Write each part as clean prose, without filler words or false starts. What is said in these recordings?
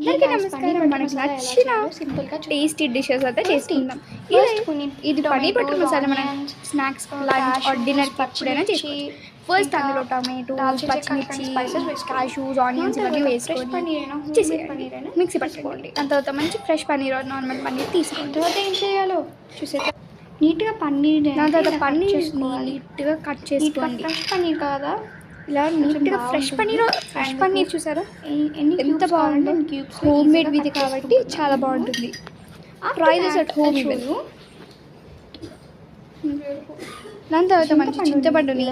అందరికీ నమస్కారం. మనకు నచ్చిన సింపుల్గా టేస్టీ డిషెస్ అయితే చేసుకుందాం. ఇది పన్నీర్ బటర్ మసాలా మనం స్నాక్స్, లంచ్ ఆర్ డిన్నర్ ఎప్పుడైనా చేసుకోవచ్చు. ఫస్ట్ అందులో టమాటో, పచ్చిమిర్చి, క్యాషూస్, ఆనియన్స్ ఇవన్నీ వేసుకొని మిక్సీ పట్టుకోండి. దాని తర్వాత మంచి ఫ్రెష్ పన్నీర్ నార్మల్ పన్నీర్ తీసుకోండి. తర్వాత ఏం చేయాలో చూసేద్దాం. నీట్గా పన్నీర్ దాని తర్వాత పన్నీర్ నీట్గా కట్ చేసుకోండి. ఫ్రెష్ పన్నీర్ కాదా, ఇలా నీట్గా ఫ్రెష్ పన్నీర్ చూసారా ఎంత బాగుందో. హోమ్ మేడ్ ఇది కాబట్టి చాలా బాగుంటుంది. Try this at home. దాని తర్వాత మంచి చింతపండుని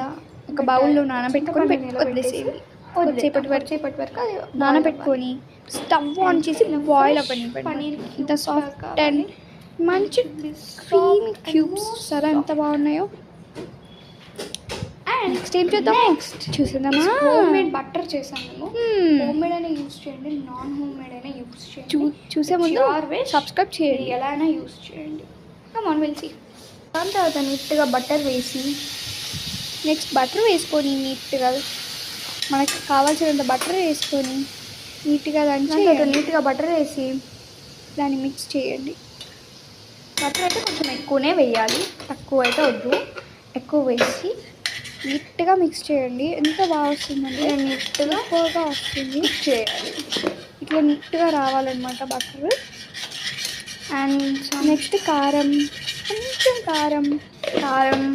ఒక బౌల్లో నానబెట్టుకొని వదిలేసేవి. కొద్దిసేపటి వరకు నానబెట్టుకొని స్టవ్ ఆన్ చేసి బాయిల్ అవ్వండి. పన్నీర్ ఇంత సాఫ్ట్ అండ్ మంచి క్రీమీ క్యూబ్స్ సరే ఎంత బాగున్నాయో. నెక్స్ట్ ఏం చేద్దాం, చూసేద్దామా. హోమ్ మేడ్ బటర్ చేసాం మేము. హోమ్ మేడ్ అయినా యూస్ చేయండి, నాన్ హోమ్ మేడ్ అయినా యూస్ చేయండి. చూసే ముందు సబ్స్క్రైబ్ చేయండి. ఎలా అయినా యూస్ చేయండి. మనం వెళ్ళి దాని తర్వాత నీట్గా బటర్ వేసి నెక్స్ట్ బటర్ వేసుకొని నీట్గా మనకి కావాల్సినంత బటర్ వేసుకొని నీట్గా నీట్గా బటర్ వేసి దాన్ని మిక్స్ చేయండి. బటర్ అయితే కొంచెం ఎక్కువనే వేయాలి, తక్కువ అయితే వద్దు. ఎక్కువ వేసి నీట్గా మిక్స్ చేయండి. ఎంత బాగా వస్తుందండి, నీట్గా ఎక్కువగా వస్తుంది. మిక్స్ చేయాలి, ఇట్లా నీట్గా రావాలన్నమాట బటర్. అండ్ నెక్స్ట్ కారం, కొంచెం కారం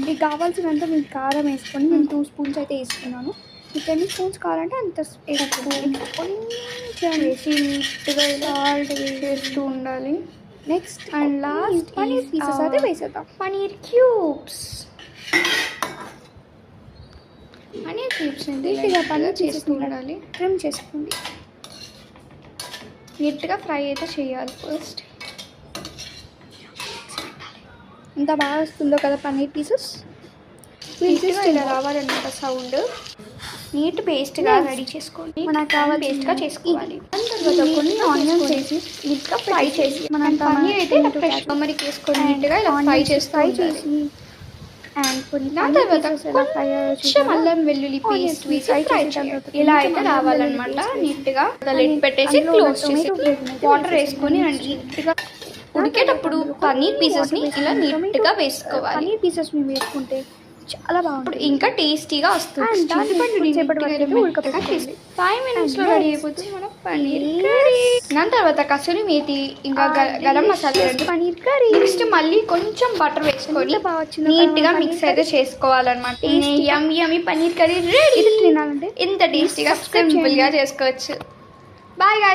మీకు కావాల్సినంత మీకు కారం వేసుకొని నేను 2 స్పూన్స్ అయితే వేసుకున్నాను. మీకు ఎన్ని స్పూన్స్ కావాలంటే అంత వేసుకోండి. కొంచెం వేసి నీట్గా సాల్ట్ వేస్తూ ఉండాలి. Next and last paneer pieces అయితే వేసేద్దాం. పన్నీర్ క్యూబ్స్ నీట్గా పన్నీర్ చేస్తూ ఉండాలి. ట్రిమ్ చేసుకోండి. నీట్గా ఫ్రై అయితే చేయాలి. ఫస్ట్ ఎంత బాగా వస్తుందో కదా పన్నీర్ పీసెస్. ఇలా రావాలన్నమాట సౌండ్. నీట్ పేస్ట్గా రెడీ చేసుకోండి. మనకు కావాలి పేస్ట్గా చేసుకోవాలి. కొన్ని ఆనియన్స్ వేసి నీట్గా ఫ్రై చేసి మనం పన్నీర్ అయితే టర్మరిక్ వేసుకొని నీట్గా ఇలా ఫ్రై చేసి అండ్ కొంచెం అల్లం వెల్లుల్లి పేస్ట్ వేసి ఫ్రై చేయాలి. ఇలా అయితే రావాలన్నమాట. నీట్గా లిడ్ పెట్టేసి క్లోజ్ చేసి వాటర్ వేసుకొని నీట్గా ఉడికేటప్పుడు పన్నీర్ పీసెస్ని ఇలా నీట్గా వేసుకోవాలి. పన్నీర్ పీసెస్ని వేసుకుంటే చాలా బాగుంటుంది, ఇంకా టేస్టీగా వస్తుంది. 5 minutesలో రెడీ అయిపోతుంది మన పన్నీర్ కర్రీ. దాని తర్వాత కసూరి మేతి ఇంకా గరం మసాలా పన్నీర్ కర్రీ. నెక్స్ట్ మళ్ళీ కొంచెం బటర్ వేసుకొని నీట్గా మిక్స్ అయితే చేసుకోవాలన్నమాట. Yummy paneer curry ready. తినాలంటే ఇంత టేస్టీగా సింపుల్గా చేసుకోవచ్చు. Bye guys.